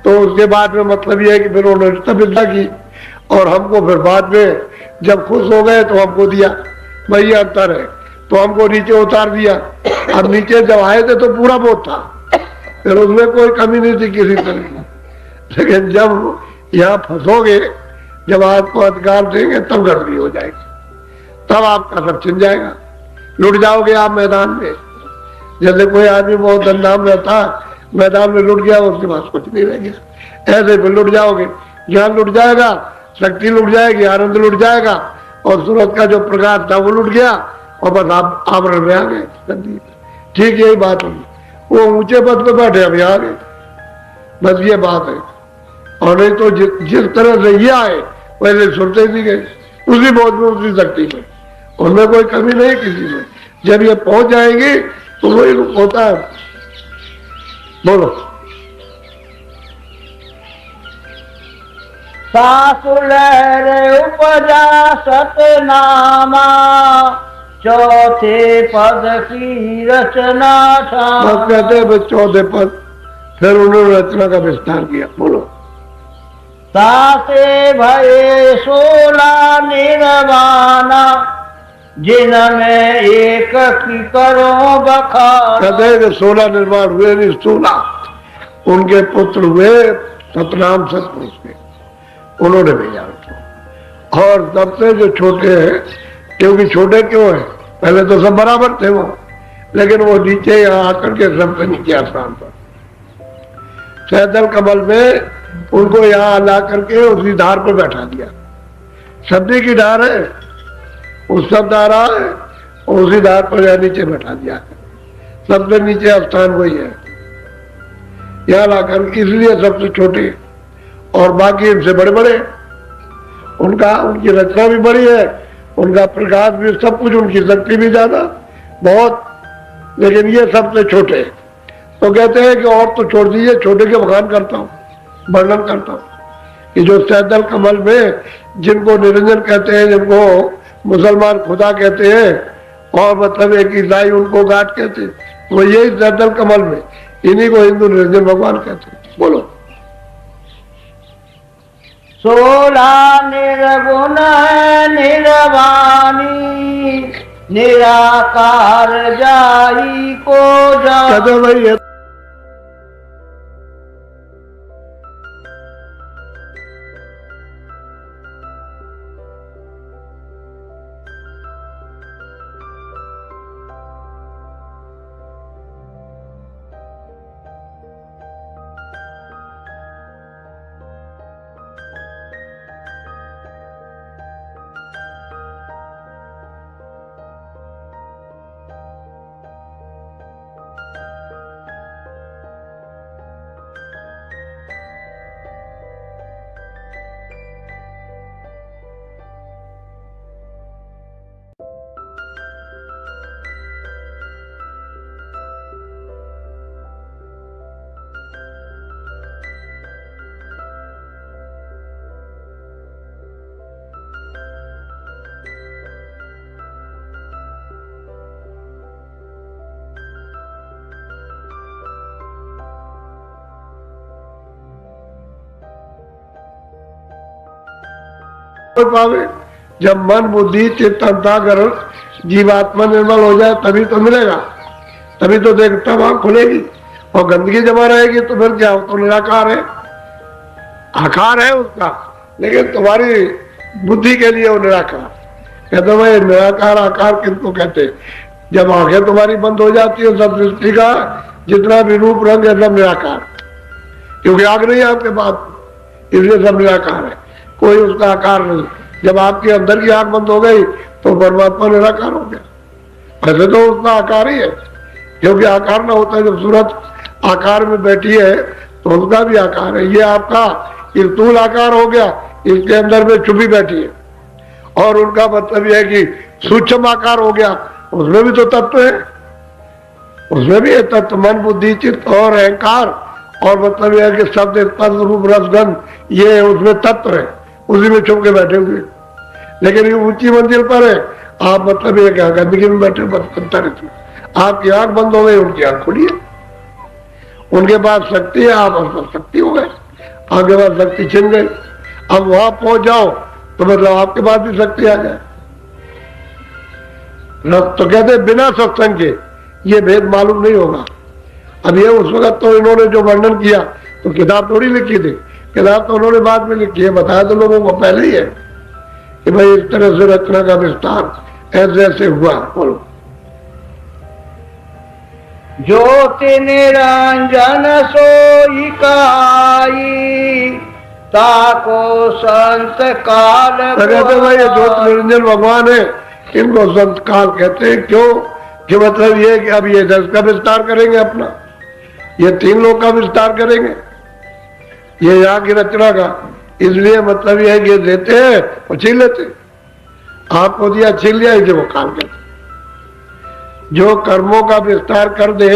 Speaker 1: तो उसके बाद में मतलब यह है कि फिर उन्होंने तपस्या की और हमको फिर बाद में जब खुश हो गए तो हमको दिया, वही अंतर है, तो हमको नीचे उतार दिया। अब नीचे जब आए थे तो पूरा बोध था, फिर उसमें कोई कमी नहीं थी किसी तरह की, लेकिन जब यहाँ फंसोगे, जब आपको अधिकार देंगे तब गड़बड़ी हो जाएगी, तब आपका सब छिन जाएगा, लुट जाओगे आप मैदान में। जैसे कोई आदमी बहुत धनधाम रहता, मैदान में लुट गया, उसके पास कुछ नहीं रह गया, ऐसे फिर लुट जाओगे, ज्ञान लुट जाएगा, शक्ति लुट जाएगी, आनंद लुट जाएगा, और सूरज का जो प्रकाश था वो लुट गया, और बस आप आवरण में आ गए। ठीक यही बात होगी, वो ऊंचे पद पे बैठे अभी आ गए, बस ये बात है। और नहीं तो जिस तरह से ये आए वैसे सुनते भी गए, उसी बोध में, उसी शक्ति में, उनमें कोई कमी नहीं किसी में। जब ये पहुंच जाएंगे तो वही होता है। बोलो।
Speaker 2: सासु लहर उपजा सतनामा, चौथे पद की रचना।
Speaker 1: बस कहते हैं चौथे पद, फिर उन्होंने रचना का विस्तार किया। बोलो।
Speaker 2: सासे भये 16 निर्वाणा, जिनमें एक की करो बखान।
Speaker 1: कहते हैं कि 16 निर्माण हुए, नहीं 16 उनके पुत्र हुए सतनाम सतपुरुष के, उन्होंने भेजा उसको। और सबसे जो छोटे हैं, क्योंकि छोटे क्यों हैं, पहले तो सब बराबर थे वो, लेकिन वो नीचे यहाँ आकर के सबसे नीचे स्थान पर सैदल कमल में उनको यहाँ ला करके उसी धार पर बैठा दिया। शब्दी की धार है, उस सब धारा है, उसी धार पर यहाँ नीचे बैठा दिया। सबसे नीचे स्थान वही है, यहाँ लाकर, इसलिए सबसे छोटे और बाकी इनसे बड़े बड़े। उनकी रचना भी बड़ी है, उनका प्रकाश भी, सब कुछ, उनकी शक्ति भी ज्यादा बहुत, लेकिन ये सबसे छोटे। तो कहते हैं कि और तो छोड़ दीजिए, छोटे के बखान करता हूँ, वर्णन करता हूँ कि जो सैदल कमल में जिनको निरंजन कहते हैं, जिनको मुसलमान खुदा कहते हैं, और मतलब एक ईसाई उनको गाट कहते हैं, वो यही सैदल कमल में, इन्हीं को हिंदू निरंजन भगवान कहते हैं। बोलो।
Speaker 2: 16 निर्गुण निर्वाणी, निराकार जाई को जा।
Speaker 1: कहते भाई हो पावे। जब मन बुद्धि चित्त अंतःकरण जीवात्मा निर्मल हो जाए तभी तो मिलेगा, तभी तो देखता वहां खुलेगी। और गंदगी जमा रहेगी तो फिर क्या हो, तो निराकार है, आकार है उसका, लेकिन तुम्हारी बुद्धि के लिए वो निराकार। कहते भाई निराकार आकार किसको कहते? जब आंखें तुम्हारी बंद हो जाती है सब सृष्टि का जितना भी रूप रंग है सब निराकार, क्योंकि आग नहीं है आपके पास, इसलिए सब निराकार है, कोई उसका आकार नहीं। जब आपके अंदर की आंख बंद हो गई तो परमात्मा निराकार हो गया। वैसे तो उसका आकार ही है, क्योंकि आकार ना होता है। जब सूरत आकार में बैठी है तो उनका भी आकार है। ये आपका स्थूल आकार हो गया, इसके अंदर में छुपी बैठी है। और उनका मतलब यह है कि सूक्ष्म आकार हो गया, उसमें भी तो तत्व है, उसमें भी है तत्व, मन बुद्धि चित्त और अहंकार। और मतलब यह है कि शब्द स्पर्श रूप रसगंध ये उसमें तत्व है, उसी में छुप के बैठे हुए। लेकिन ये ऊंची मंजिल पर है, आप मतलब ये क्या गंदगी में बैठे रहते, आपकी आंख बंद हो गई, उनकी आंख खुली है। उनके पास शक्ति है, आप शक्ति हो गए, आपके पास शक्ति छिन गई। अब वहां पहुंच जाओ तो मतलब आपके पास भी शक्ति आ जाए। तो कहते बिना सत्संग के ये भेद मालूम नहीं होगा। अब ये उस वक्त तो इन्होंने जो वर्णन किया तो किताब थोड़ी लिखी थी, किताब तो उन्होंने बाद में लिखी है, बताया तो लोगों को पहले ही है कि भाई इस तरह से रचना का विस्तार ऐसे ऐसे हुआ। बोलो।
Speaker 2: ज्योति निरंजन सोई काई ताको संत काल।
Speaker 1: कहते भाई ये ज्योति निरंजन भगवान है, इनको संत काल कहते हैं। क्यों? कि मतलब ये कि अब ये 10 का विस्तार करेंगे अपना, ये 3 लोग का विस्तार करेंगे, ये यहाँ की रचना का। इसलिए मतलब ये है कि देते हैं और छीन लेते। आपको दिया छीन लिया, इसे वो काल कहते। जो कर्मों का विस्तार कर दे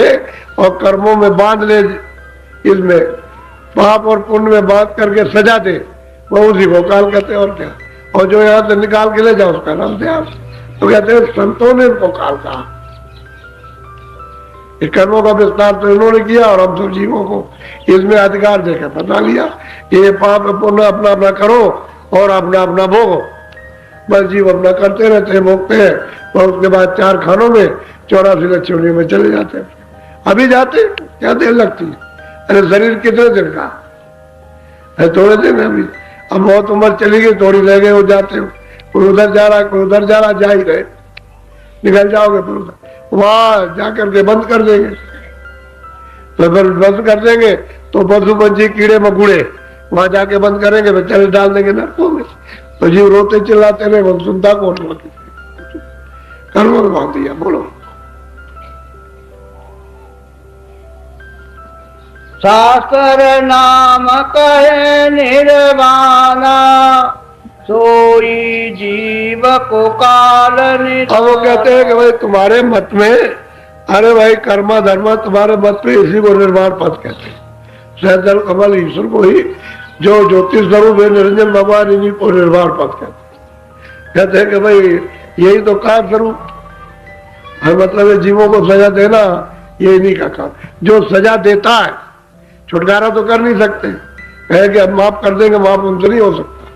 Speaker 1: और कर्मों में बांध ले, इसमें पाप और पुण्य में बांध करके सजा दे, वो उसी को काल कहते हैं। और क्या? और जो यहाँ से निकाल के ले जाओ उसका नाम दे आप। तो कहते हैं संतों ने इनको काल कहा। इस कर्मों का विस्तार तो इन्होंने किया और हम सब जीवों को इसमें अधिकार देकर बता लिया कि ये पाप पुण्य अपना अपना करो और अपना अपना भोगो। बस जीव अपना करते रहते हैं, भोगते हैं, और उसके बाद 4 खानों में 84 लक्ष्मी में चले जाते हैं। अभी जाते क्या देर लगती है? अरे शरीर कितने दिन का है? थोड़े दिन। अभी अब बहुत उम्र चली गई, थोड़ी रह गए हो जाते हो, कोई उधर जा रहा कोई उधर जा रहा, जा ही रहे, निकल जाओगे फिर उधर, वहां जाकर के बंद कर देंगे। तो फिर बंद कर देंगे तो पशु पंछी कीड़े मकुड़े वहां जाके बंद करेंगे, बच्चे डाल देंगे नरकों में। तो जीव रोते चिल्लाते रहे, वो सुनता कौन? कर्मों में बांध दिया। बोलो।
Speaker 2: शास्त्र नाम कहे निर्वाणा सोई जीव को काल।
Speaker 1: अब वो कहते हैं कि भाई तुम्हारे मत में, अरे भाई कर्मा धर्मा तुम्हारे मत में इसी को निर्वाण पद कहते हैं। सहजल कमल ईश्वर को ही जो ज्योतिष स्वरूप है निरंजन भगवान, इन्हीं को निर्वाण पद कहते हैं। कहते हैं कि भाई यही तो कार्य स्वरूप है, मतलब है जीवों को सजा देना, ये इन्हीं का काम। जो सजा देता है छुटकारा तो कर नहीं सकते, कहे कि अब माफ कर देंगे, माफ उनसे नहीं हो सकता,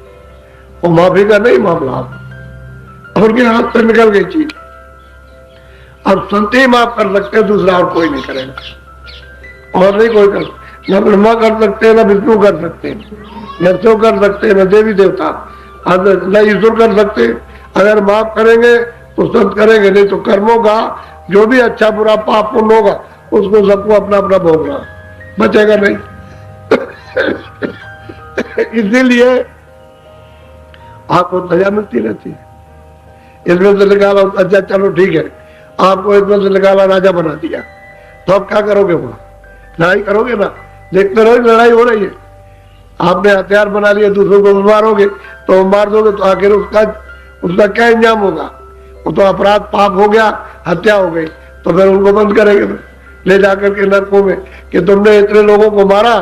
Speaker 1: वो माफी का नहीं मामला। और उनके हाथ से निकल गई चीज। अब संत ही माफ कर सकते हैं, दूसरा और कोई नहीं करेगा। और नहीं कोई कर, न ब्रह्मा कर सकते हैं, न विष्णु कर सकते हैं, न शिव कर सकते हैं, न देवी देवता, न ईश्वर कर सकते। अगर माफ करेंगे तो संत करेंगे, नहीं तो कर्मों का जो भी अच्छा बुरा पाप पुण्य होगा उसको सबको अपना अपना भोगना, बचेगा नहीं। इसीलिए आपको सजा मिलती रहती है। इसमें से निकाला, अच्छा चलो ठीक है, आपको इसमें से निकाला, राजा बना दिया, तो आप क्या करोगे? वहां लड़ाई करोगे ना? देखते रहोगे लड़ाई हो रही है, आपने हथियार बना लिया, दूसरों को मारोगे तो मार दोगे, तो आखिर उसका क्या इंजाम होगा? वो तो अपराध पाप हो गया, हत्या हो गई। तो फिर उनको बंद करेंगे ले जाकर के नरकों में कि तुमने इतने लोगों को मारा,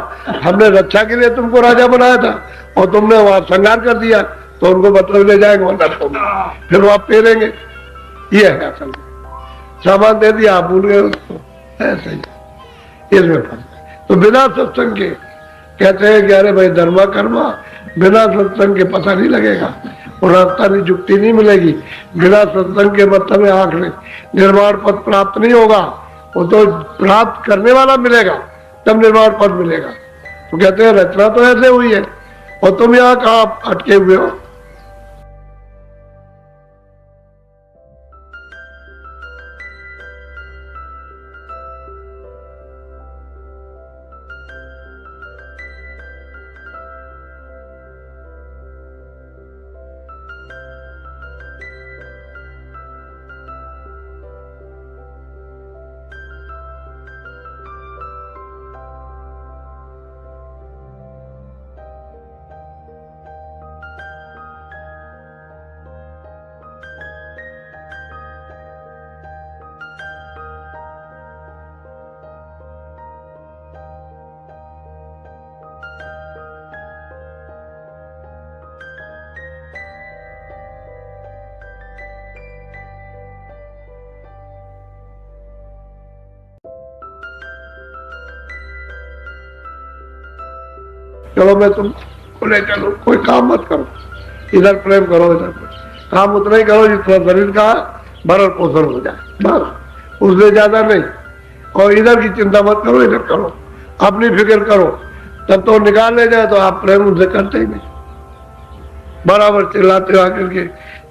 Speaker 1: हमने रक्षा के लिए तुमको राजा बनाया था और तुमने वहां संहार कर दिया, तो उनको मतलब ले जाएंगे वहां नरकों में, फिर वो आप पेरेंगे। ये है असल में, सामान दे दिया, आप भूल गए उसको, ऐसा ही इसमें फंस। तो बिना सत्संग के कहते हैं कि अरे भाई धर्मा कर्मा बिना सत्संग के पता नहीं लगेगा। और रास्ता नहीं, जुक्ति नहीं मिलेगी। बिना सत्संग के मतलब में आंख नहीं, निर्वाण पद प्राप्त नहीं होगा। वो तो प्राप्त करने वाला मिलेगा तब निर्वाण पद मिलेगा। तो कहते हैं रचना तो ऐसे हुई है और तुम यहाँ कहाँ अटके हुए हो। चलो मैं तुम बोले चलो कोई काम मत करो, इधर प्रेम करो, इधर काम उतना ही करो जितना शरीर का भरण पोषण हो जाए, बस उससे ज्यादा नहीं। और इधर की चिंता मत करो, इधर करो, अपनी फिक्र करो। तब तो निकाल ले जाए तो आप प्रेम उनसे करते ही नहीं, बराबर चिल्लाते हो आकर के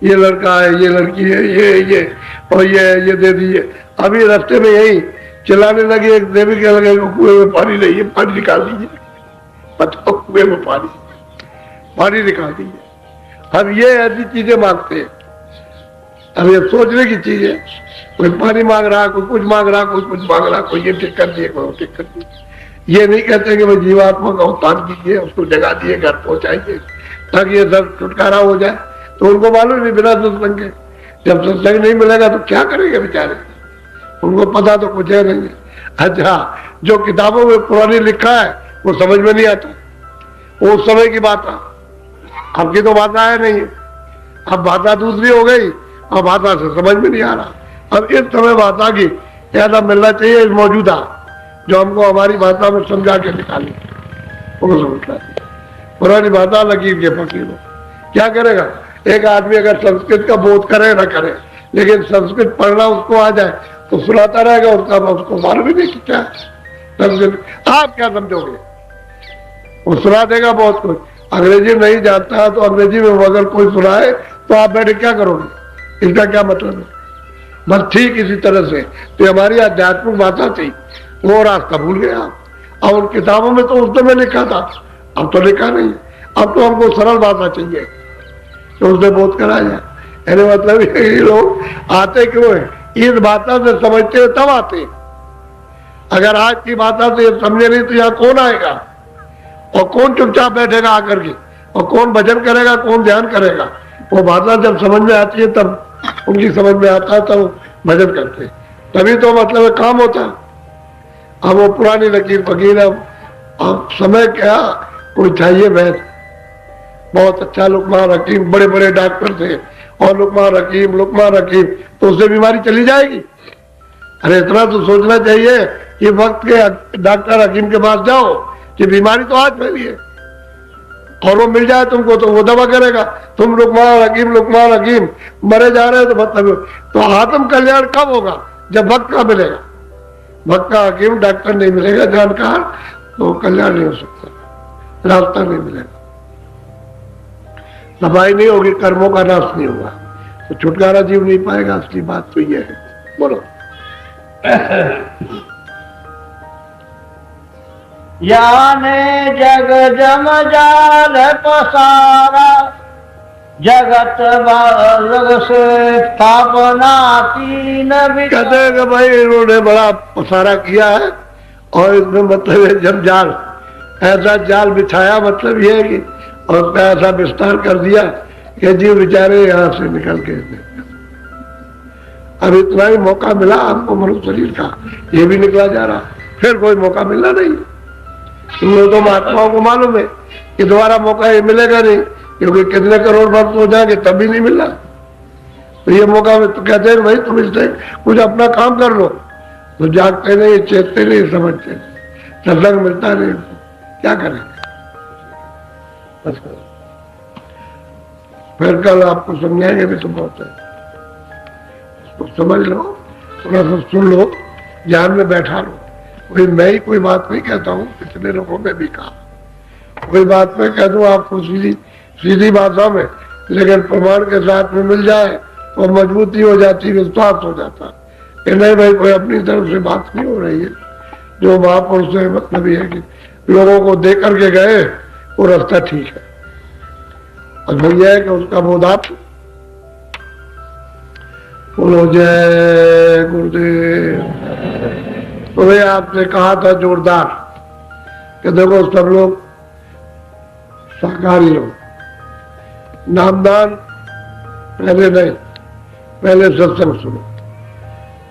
Speaker 1: ये लड़का है, ये लड़की है, ये और ये दे दीजिए। अभी रास्ते में यही चिल्लाने लगी, एक देवी के लगे कुएं में पानी नहीं है, पानी निकाल दीजिए, बताओ कुएं में पानी निकाल दीजिए। हम ये ऐसी चीजें मांगते हैं। अब ये सोचने की चीज है, कोई पानी मांग रहा, कोई कुछ मांग रहा, कोई कुछ मांग रहा, कोई ये ठीक कर दिए, कोई ठीक कर दिए। ये नहीं कहते कि भाई जीवात्मा का अवतार कीजिए, उसको जगा दिए, घर पहुंचाइए ताकि ये सब छुटकारा हो जाए। तो उनको मालूम नहीं बिना सत्संग के, जब सत्संग नहीं मिलेगा तो क्या करेंगे बेचारे, उनको पता तो कुछ है नहीं। अच्छा, जो किताबों में पुरानी लिखा है वो समझ में नहीं आता, वो उस समय की बात है, आपकी तो भाषा है नहीं। अब भाषा दूसरी हो गई, अब भाषा से समझ में नहीं आ रहा। अब इस समय भाषा की ऐसा मिलना चाहिए मौजूदा, जो हमको हमारी भाषा में समझा के निकाले, वो समझना चाहिए। पुरानी भाषा लकीर के फकीर हो, क्या करेगा? एक आदमी अगर संस्कृत का बोध करे ना करे, लेकिन संस्कृत पढ़ना उसको आ जाए तो सुनाता रहेगा, उसको मालूम भी नहीं कि क्या संस्कृत। आप क्या समझोगे? वो सुना देगा बहुत कुछ। अंग्रेजी नहीं जानता तो अंग्रेजी में अगर कोई सुनाए तो आप बैठे क्या करोगे? इसका क्या मतलब है? बस ठीक इसी तरह से तो हमारी आध्यात्मिक भाषा थी, वो रास्ता भूल गया आप। और किताबों में तो उस समय लिखा था, अब तो लिखा नहीं। अब तो हमको सरल भाषा चाहिए तो उसने बोध करा जाए। यानी मतलब ये लोग आते क्यों है? इस भाषा से समझते हुए तब आते। अगर आज की भाषा से समझे नहीं तो यहाँ कौन आएगा? और कौन चुपचाप बैठेगा आकर के? और कौन भजन करेगा, कौन ध्यान करेगा? वो भाषा जब समझ में आती है तब उनकी समझ में आता है, तब भजन करते, तभी तो मतलब काम होता है। अब वो पुरानी लकीर फकीर, अब समय क्या, कोई चाहिए वैद। बहुत अच्छा लुकमान हकीम, बड़े बड़े डॉक्टर थे, और लुकमान हकीम तो उससे बीमारी चली जाएगी। अरे इतना तो सोचना चाहिए कि वक्त के डॉक्टर हकीम के पास जाओ कि बीमारी तो आज फैली है, और वो मिल जाए तुमको तो वो दवा करेगा। तुम लुकमान हकीम मरे जा रहे हो तो मतलब तो आत्म कल्याण कब होगा? जब वक्त का मिलेगा। वक्त का हकीम डॉक्टर नहीं मिलेगा, जानकार, तो कल्याण नहीं हो सकता, रास्ता नहीं मिलेगा, सफाई नहीं होगी, कर्मों का नाश नहीं होगा, तो छुटकारा जीव नहीं पाएगा। असली बात तो ये है। बोलो।
Speaker 2: याने जग जम जाल पसारा, जगत बालक से स्थापना तीन।
Speaker 1: कहते हैं कि भाई इन्होंने बड़ा पसारा किया है, और इसमें मतलब है जब जाल, ऐसा जाल बिछाया, मतलब ये है कि और उसका ऐसा विस्तार कर दिया कि जीव बेचारे यहाँ से निकल के। अब इतना ही मौका मिला आपको मनुष्य शरीर का, ये भी निकला जा रहा, फिर कोई मौका मिलना नहीं। तो महात्माओं को मालूम है कि दोबारा मौका ये मिलेगा नहीं, क्योंकि कितने करोड़ भक्त हो जाएंगे तब भी नहीं मिलना। तो ये मौका में तो कहते हैं भाई तुम इससे कुछ अपना काम कर लो, तो जागते नहीं, चेतते नहीं, समझते नहीं, सत्संग मिलता नहीं, क्या करेंगे? फिर कल आपको समझाएंगे भी तो बहुत है, उसको समझ लो, थोड़ा सा सुन लो, ध्यान में बैठा लो। कोई मैं ही कोई बात नहीं कहता हूँ, पिछले लोगों ने भी कहा, कोई बात मैं कह दूं आपको सीधी सीधी भाषा में, लेकिन प्रमाण के साथ में मिल जाए तो मजबूती हो जाती, विश्वास हो जाता कि नहीं भाई कोई अपनी तरफ से बात नहीं हो रही है। जो महापुरुष से मतलब ये है कि लोगों को दे करके गए वो रास्ता ठीक है। और भैया है कि उसका बोधाप बोलो जय गुरुदेव। तो भाई आपसे कहा था जोरदार कि देखो सब लोग शाकाहारी लोग, नामदान पहले नहीं, पहले सत्संग सुनो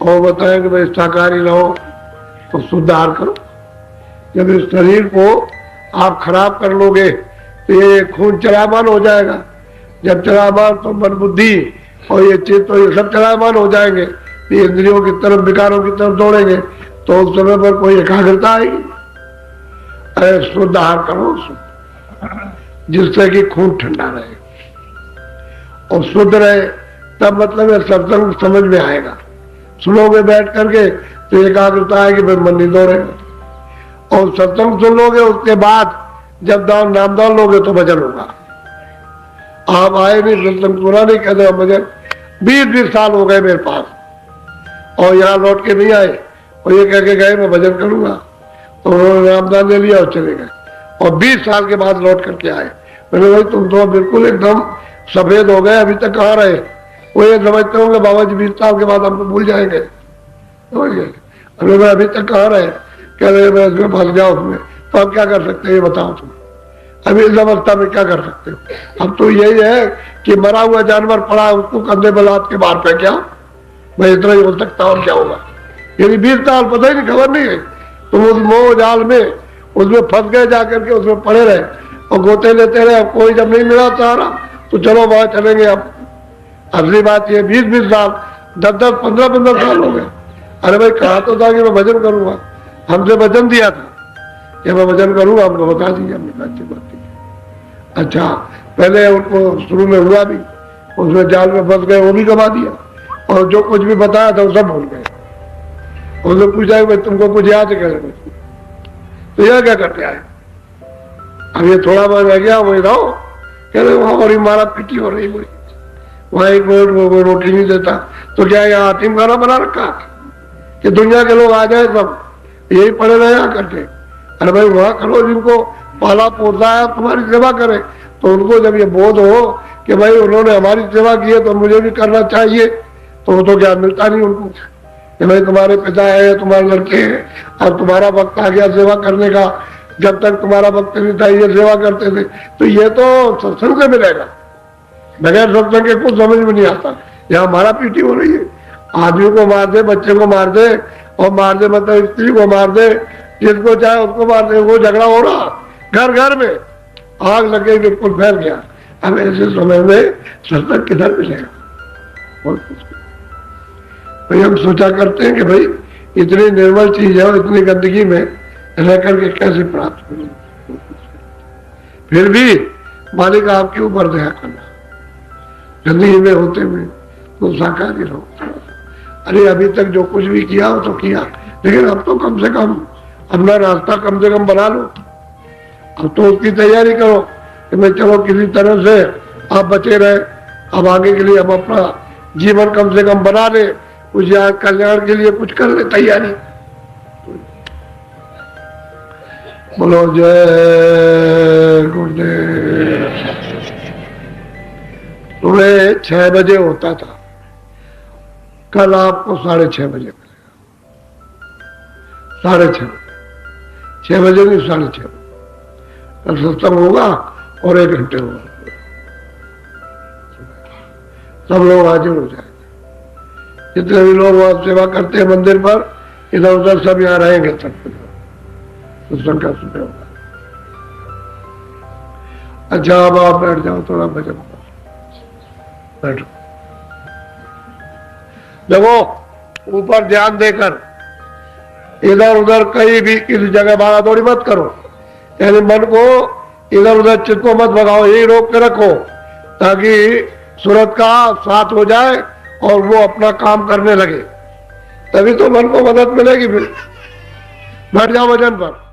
Speaker 1: और बताएं कि भाई शाकाहारी रहो तो सुधार करो। जब इस शरीर को आप खराब कर लोगे तो ये खून चलायमान हो जाएगा, जब चलायमान तो मन बुद्धि और ये चित्त तो ये सब चलायमान हो जाएंगे, ये इंद्रियों की तरफ विकारों की तरफ दौड़ेंगे, तो उस समय पर कोई एकाग्रता आएगी। अरे शुद्ध आहार करो, जिससे कि खून ठंडा रहे और शुद्ध रहे, तब मतलब ये सत्संग समझ में आएगा। सुनोगे बैठ करके तो एकाग्रता आएगी, फिर मन नहीं दौड़ेगा। और सत्संग सुन लोगे, उसके बाद जब दान नामदान लोगे तो भजन होगा। आप आए नहीं, सत्संग सुना नहीं, कहते भजन 20-20 साल हो गए मेरे पास और यहाँ लौट के नहीं आए, और ये कह के गए मैं भजन करूंगा, तो उन्होंने नामदान ले लिया और चले गए, और 20 साल के बाद लौट करके आए। मैंने भाई तुम तो बिल्कुल एकदम सफेद हो गए, अभी तक कहाँ रहे? वो ये समझते होंगे बाबा जी 20 साल के बाद हमको भूल जाएंगे, अरे मैं अभी तक कहाँ रहे? कह रहे मैं इसमें फंस गया उसमें, तो अब क्या कर सकते हैं ये बताओ तुम? अभी इस अवस्था में क्या कर सकते हो? अब तो यही है कि मरा हुआ जानवर पड़ा, उसको कंधे पर लाद के बाहर फेंक आओ, मैं इतना ही हो सकता और क्या होगा? यदि 20 साल पता ही नहीं, खबर नहीं है, तुम उस मोह जाल में उसमें फंस गए, जाकर के उसमें पड़े रहे और गोते लेते रहे। अब कोई जब नहीं मिला सहारा तो चलो वहां चलेंगे। अब असली बात ये 20-20 साल, 10-10, 15-15 साल हो गए। अरे भाई कहा तो था कि मैं भजन करूंगा, हमसे वचन दिया था कि मैं भजन करूंगा, हमको बता दीजिए। हमने अच्छी बात की। अच्छा पहले उनको शुरू में हुआ भी, उसमें जाल में फंस गए, वो भी गवा दिया, और जो कुछ भी बताया था वो सब भूल गए। उन्होंने पूछा कि तुमको कुछ याद है? तो यह क्या करते आए? अब ये थोड़ा बहुत रह गया, वही रहो। कह रहे वहां और मारा पीटी हो रही बुरी, वहां एक वो रोटी नहीं देता, तो क्या यहाँ हातिम खाना बना रखा कि दुनिया के लोग आ जाए सब यही पड़े रहे यहाँ करके? अरे भाई वहां करो, जिनको पाला पोसा है तुम्हारी सेवा करे, तो उनको जब ये बोध हो कि भाई उन्होंने हमारी सेवा की है तो मुझे भी करना चाहिए, तो वो तो क्या मिलता नहीं उनको कि भाई तुम्हारे पिता है, तुम्हारे लड़के हैं, और तुम्हारा वक्त आ गया सेवा करने का, जब तक तुम्हारा वक्त नहीं था ये सेवा करते थे। तो ये तो सत्संग से मिलेगा, बगैर सत्संग के कुछ समझ में नहीं आता। यहाँ मारा पीटी हो रही है, आदमी को मार दे, बच्चे को मार दे, और मार दे मतलब स्त्री को मार दे, जिसको चाहे उसको मार दे, वो झगड़ा हो रहा घर घर में, आग लग गई, बिल्कुल फैल गया। अब ऐसे समय में सत्संग किधर मिलेगा? भाई हम सोचा करते हैं कि भाई इतनी निर्मल चीज है और इतनी गंदगी में रह करके कैसे प्राप्त करूं? फिर भी मालिक आपके ऊपर दया करना, गंदगी में होते हुए तो साकारी रहो। अरे अभी तक जो कुछ भी किया हो तो किया, लेकिन अब तो कम से कम अपना रास्ता कम से कम बना लो। अब तो उसकी तैयारी करो कि मैं चलो किसी तरह से आप बचे रहे, अब आगे के लिए हम अपना जीवन कम से कम बना ले, कुछ यहाँ कल्याण के लिए कुछ कर ले तैयारी। बोलो जय गुरुदेव। सुबह 6 बजे होता था, कल आपको 6:30 बजे मिलेगा। 6:30, 6 बजे नहीं 6:30 कल सत्संग होगा और 1 घंटे होगा, सब लोग हाजिर हो जाएंगे। जितने भी लोग वहां सेवा करते हैं मंदिर पर, इधर उधर सब यहाँ रहेंगे, सब सत्संग का सुने होगा। अच्छा अब आप बैठ जाओ, थोड़ा भजन बैठो। देखो ऊपर ध्यान देकर, इधर उधर कहीं भी किसी जगह भागा दौड़ी मत करो, यानी मन को इधर उधर चित्त को मत भगाओ, यही रोक के रखो। ताकि सूरत का साथ हो जाए और वो अपना काम करने लगे, तभी तो मन को मदद मिलेगी। फिर बैठ जाओ वजन पर।